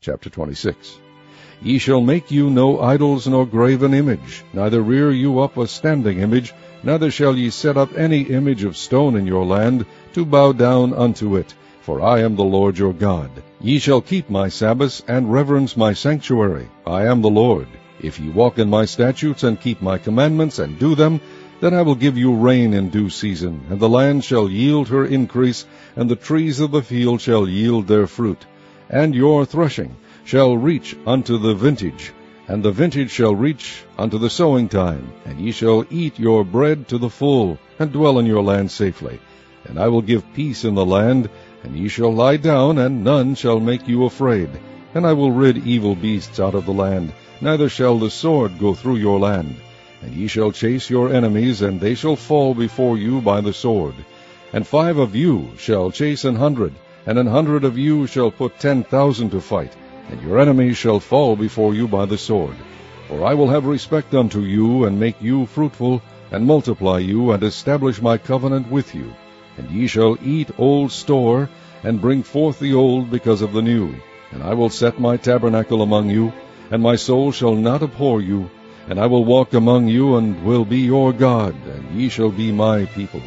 Chapter 26. Ye shall make you no idols nor graven image, neither rear you up a standing image, neither shall ye set up any image of stone in your land, to bow down unto it, for I am the Lord your God. Ye shall keep my sabbaths, and reverence my sanctuary. I am the Lord. If ye walk in my statutes, and keep my commandments, and do them, then I will give you rain in due season, and the land shall yield her increase, and the trees of the field shall yield their fruit. And your threshing shall reach unto the vintage, and the vintage shall reach unto the sowing time, and ye shall eat your bread to the full, and dwell in your land safely. And I will give peace in the land, and ye shall lie down, and none shall make you afraid. And I will rid evil beasts out of the land, neither shall the sword go through your land. And ye shall chase your enemies, and they shall fall before you by the sword. And 5 of you shall chase 100, and 100 of you shall put 10,000 to fight, and your enemies shall fall before you by the sword. For I will have respect unto you, and make you fruitful, and multiply you, and establish my covenant with you. And ye shall eat old store, and bring forth the old because of the new. And I will set my tabernacle among you, and my soul shall not abhor you. And I will walk among you, and will be your God, and ye shall be my people.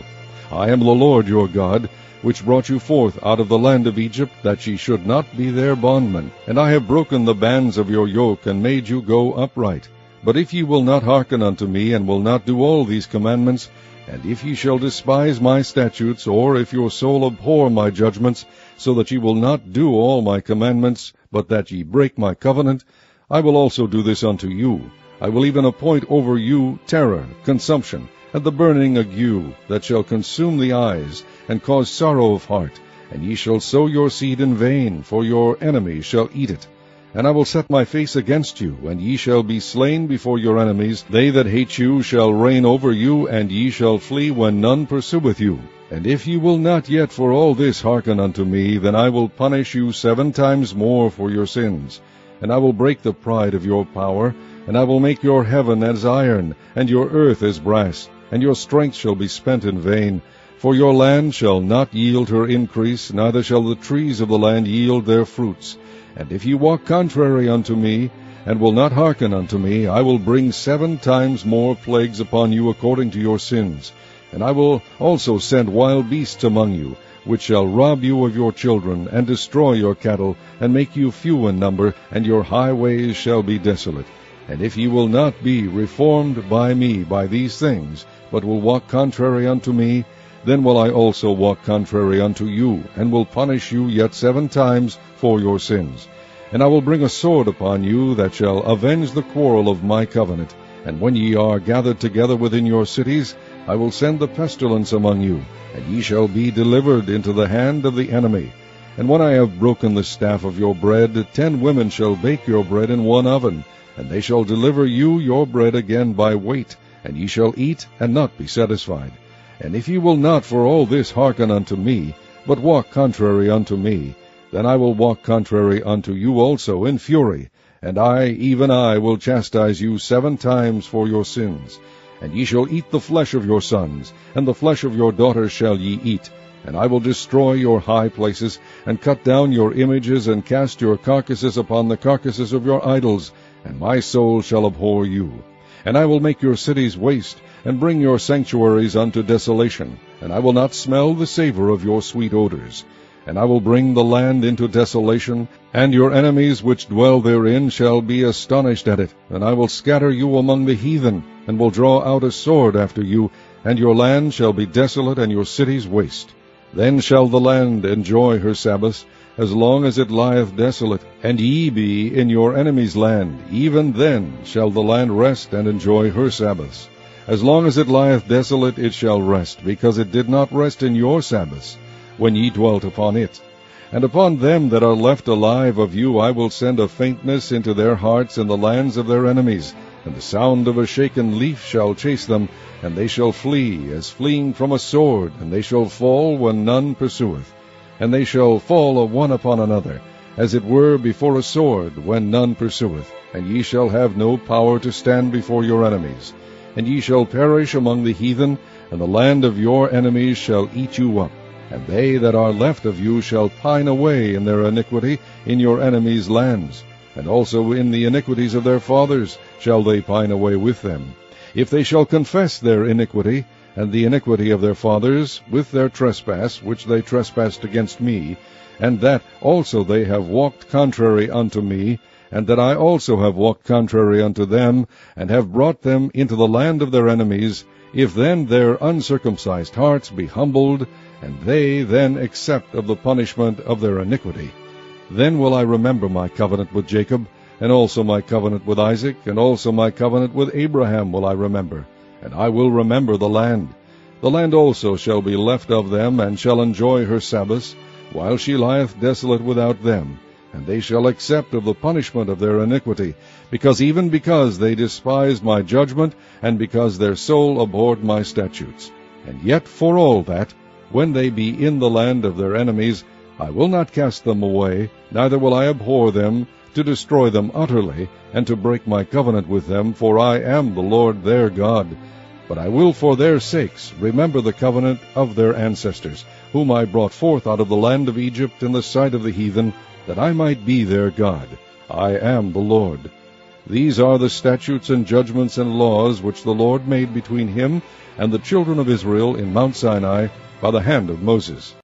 I am the Lord your God, which brought you forth out of the land of Egypt, that ye should not be their bondmen. And I have broken the bands of your yoke, and made you go upright. But if ye will not hearken unto me, and will not do all these commandments, and if ye shall despise my statutes, or if your soul abhor my judgments, so that ye will not do all my commandments, but that ye break my covenant, I will also do this unto you. I will even appoint over you terror, consumption, and the burning ague, that shall consume the eyes, and cause sorrow of heart. And ye shall sow your seed in vain, for your enemies shall eat it. And I will set my face against you, and ye shall be slain before your enemies. They that hate you shall reign over you, and ye shall flee when none pursueth you. And if ye will not yet for all this hearken unto me, then I will punish you 7 times more for your sins. And I will break the pride of your power, and I will make your heaven as iron, and your earth as brass, and your strength shall be spent in vain. For your land shall not yield her increase, neither shall the trees of the land yield their fruits. And if ye walk contrary unto me, and will not hearken unto me, I will bring 7 times more plagues upon you according to your sins. And I will also send wild beasts among you, which shall rob you of your children, and destroy your cattle, and make you few in number, and your highways shall be desolate. And if ye will not be reformed by me by these things, but will walk contrary unto me, then will I also walk contrary unto you, and will punish you yet 7 times for your sins. And I will bring a sword upon you, that shall avenge the quarrel of my covenant. And when ye are gathered together within your cities, I will send the pestilence among you, and ye shall be delivered into the hand of the enemy. And when I have broken the staff of your bread, 10 women shall bake your bread in one oven, and they shall deliver you your bread again by weight, and ye shall eat and not be satisfied. And if ye will not for all this hearken unto me, but walk contrary unto me, then I will walk contrary unto you also in fury, and I, even I, will chastise you 7 times for your sins. And ye shall eat the flesh of your sons, and the flesh of your daughters shall ye eat. And I will destroy your high places, and cut down your images, and cast your carcasses upon the carcasses of your idols, and my soul shall abhor you. And I will make your cities waste, and bring your sanctuaries unto desolation, and I will not smell the savor of your sweet odors. And I will bring the land into desolation, and your enemies which dwell therein shall be astonished at it. And I will scatter you among the heathen, and will draw out a sword after you, and your land shall be desolate, and your cities waste. Then shall the land enjoy her sabbaths, as long as it lieth desolate, and ye be in your enemy's land. Even then shall the land rest and enjoy her sabbaths. As long as it lieth desolate it shall rest, because it did not rest in your sabbaths, when ye dwelt upon it. And upon them that are left alive of you I will send a faintness into their hearts in the lands of their enemies, and the sound of a shaken leaf shall chase them, and they shall flee as fleeing from a sword, and they shall fall when none pursueth. And they shall fall one upon another, as it were before a sword, when none pursueth. And ye shall have no power to stand before your enemies. And ye shall perish among the heathen, and the land of your enemies shall eat you up. And they that are left of you shall pine away in their iniquity in your enemies' lands, and also in the iniquities of their fathers shall they pine away with them. If they shall confess their iniquity, and the iniquity of their fathers, with their trespass, which they trespassed against me, and that also they have walked contrary unto me, and that I also have walked contrary unto them, and have brought them into the land of their enemies, if then their uncircumcised hearts be humbled, and they then accept of the punishment of their iniquity, then will I remember my covenant with Jacob, and also my covenant with Isaac, and also my covenant with Abraham will I remember, and I will remember the land. The land also shall be left of them, and shall enjoy her sabbaths, while she lieth desolate without them, and they shall accept of the punishment of their iniquity, because they despised my judgment, and because their soul abhorred my statutes. And yet for all that, when they be in the land of their enemies, I will not cast them away, neither will I abhor them, to destroy them utterly, and to break my covenant with them, for I am the Lord their God. But I will for their sakes remember the covenant of their ancestors, whom I brought forth out of the land of Egypt in the sight of the heathen, that I might be their God. I am the Lord. These are the statutes and judgments and laws which the Lord made between him and the children of Israel in Mount Sinai by the hand of Moses.